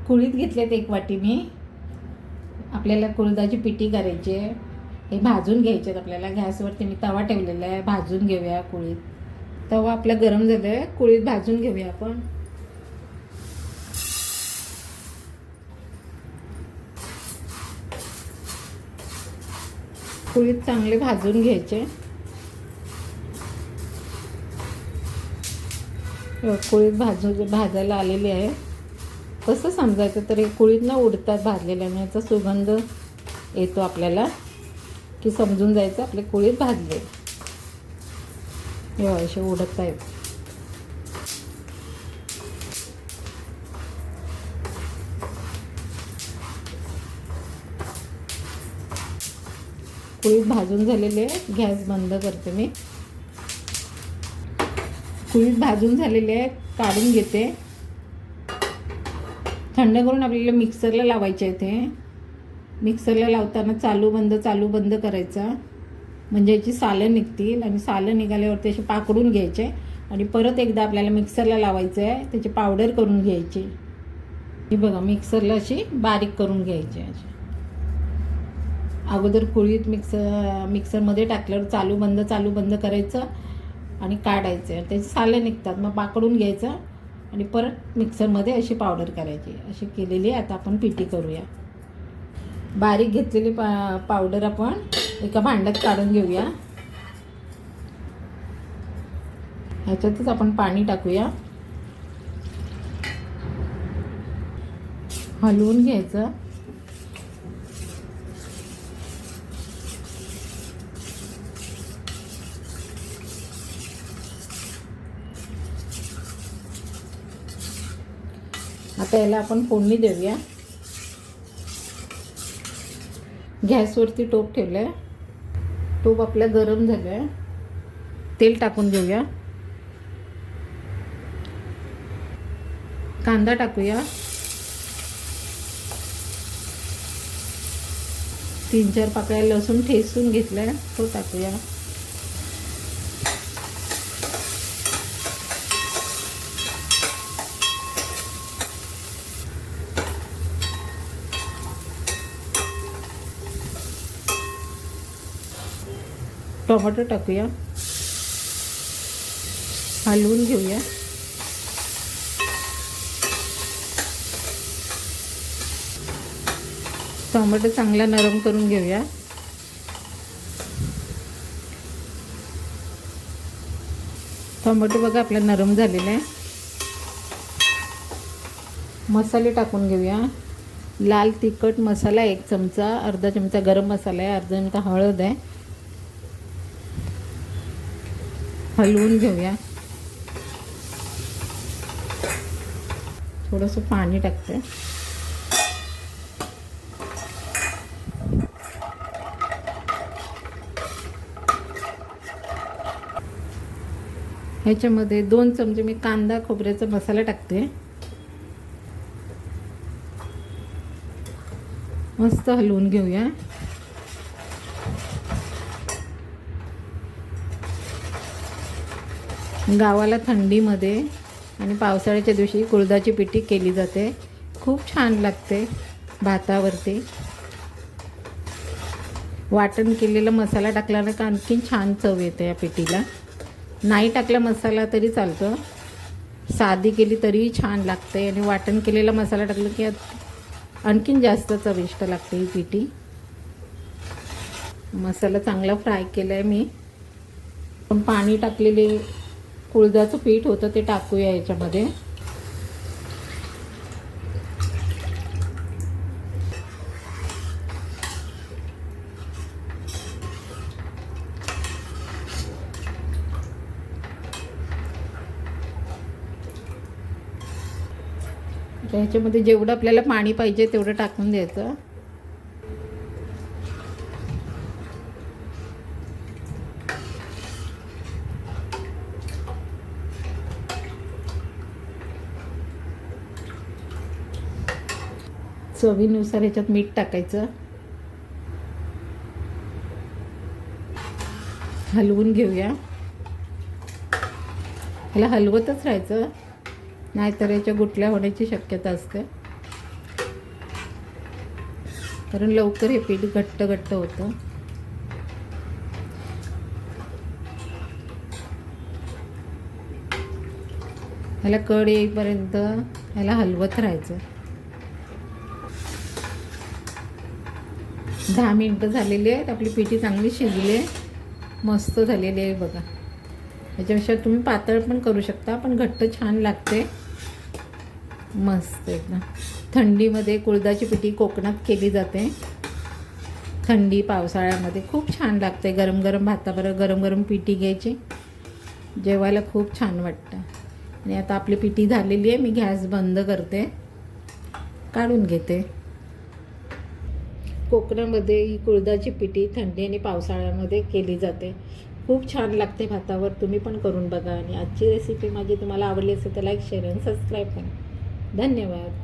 कुळीत घेतलेत 1 वाटी मी. आपल्याला कुळथाची पिठी करायची आहे. हे भाजून घ्यायचे आहेत आपल्याला. गॅसवरती मी तवा ठेवलेला आहे, भाजून घेऊया कुळीत. तवा आपला गरम झाला आहे, कुळीत भाजून घेऊया आपण. कुळीत चांगले भाजून घ्यायचे. कुळीत भाजायला आलेली आहे. कसं समजायचं तर हे कुळीत ना उडतात भाजलेल्याने, याचा सुगंध येतो आपल्याला की समजून जायचं आपले कुळीत भाजले. हे असे उडत आहेत. कुळीत भाजून झालेले. गॅस बंद करते मी. कुळीत भाजून झालेले आहे, काढून घेते. थंड करून आपल्याला मिक्सरला लावायचे आहे. ते मिक्सरला लावताना चालू बंद करायचा, म्हणजे याची सालं निघतील. आणि सालं निघाल्यावरती असे पाकडून घ्यायचे आणि परत एकदा आपल्याला मिक्सरला लावायचं आहे. त्याची पावडर करून घ्यायची. ही बघा, मिक्सरला अशी बारीक करून घ्यायची. अशी अगोदर कुळीत मिक्सरमध्ये टाकल्यावर चालू बंद करायचं आणि काढायचं. त्याची सालं निघतात, मग पाकडून घ्यायचं आणि परत मिक्सरमध्ये अशी पावडर करायची. अशी केलेली आता आपण पिठी करूया. बारीक घेतलेली पावडर आपण एका भांड्यात काढून घेऊया. ह्याच्यातच आपण पाणी टाकूया. हलवून घ्यायचं. आता याला आपण फोडणी देऊया. गॅसवरती टोप ठेवलं आहे. टोप आपला गरम झालं आहे. तेल टाकून घेऊया. कांदा टाकूया. 3-4 पाकळ्या लसूण ठेचून घेतलाय, तो टाकूया. टोमॅटो टाकूया. हलवून घेऊया. टोमॅटो चांगला नरम करून घेऊया. टोमॅटो बघा आपला नरम झालेला आहे. मसाले टाकून घेऊया. लाल तिखट मसाला 1 चमचा, अर्धा चमचा गरम मसाला आहे, अर्धा चमचा हळद आहे. हलवून घेऊया. थोडंसं पाणी टाकते. ह्याच्यामध्ये 2 चमचे मी कांदा खोबऱ्याचा मसाला टाकते. मस्त हलवून घेऊया. गावाला थंडीमध्ये आणि पावसाळ्याच्या दिवशी कुळथाची पिठी केली जाते. खूप छान लागते भातावरती. वाटण केलेला मसाला टाकल्यानं का आणखीन छान चव येते या पिठीला. नाही टाकला मसाला तरी चालतं, साधी केली तरीही छान लागते. आणि वाटण केलेला मसाला टाकला की आणखीन जास्त चविष्ट लागते ही पिठी. मसाला चांगला फ्राय केला आहे मी. पण पाणी टाकलेले कुळथाचं पीठ होतं ते टाकूया याच्यामध्ये. ह्याच्यामध्ये जेवढं आपल्याला पाणी पाहिजे तेवढं टाकून द्यायचं. चवीनुसार ह्याच्यात मीठ टाकायचं. हलवून घेऊया. ह्याला हलवतच राहायचं, नाहीतर याच्या गुठल्या होण्याची शक्यता असते. कारण लवकर हे पीठ घट्ट घट्ट होतं. ह्याला कड येईपर्यंत ह्याला हलवत राहायचं. 10 मिनटं झालेली आहेत. आपली पिठी चांगली शिजली आहे, मस्त झालेली आहे बघा. ह्याच्यापेक्षा तुम्ही पातळ पण करू शकता, पण घट्ट छान लागते, मस्त एकदम. थंडीमध्ये कुळथाची पिठी कोकणात केली जाते. थंडी पावसाळ्यामध्ये खूप छान लागते. गरम गरम भाताबरोबर गरम गरम पिठी घ्यायची, जेवायला खूप छान वाटतं. आणि आता आपली पिठी झालेली आहे. मी गॅस बंद करते, काढून घेते. कोकणामध्ये ही कुळथाची पिठी थंडी आणि पावसाळ्यामध्ये केली जाते. खूप छान लागते भातावर. तुम्ही पण करून बघा. आणि आजची रेसिपी माझी तुम्हाला आवडली असेल तर लाईक, शेअर आणि सबस्क्राईब करा. धन्यवाद.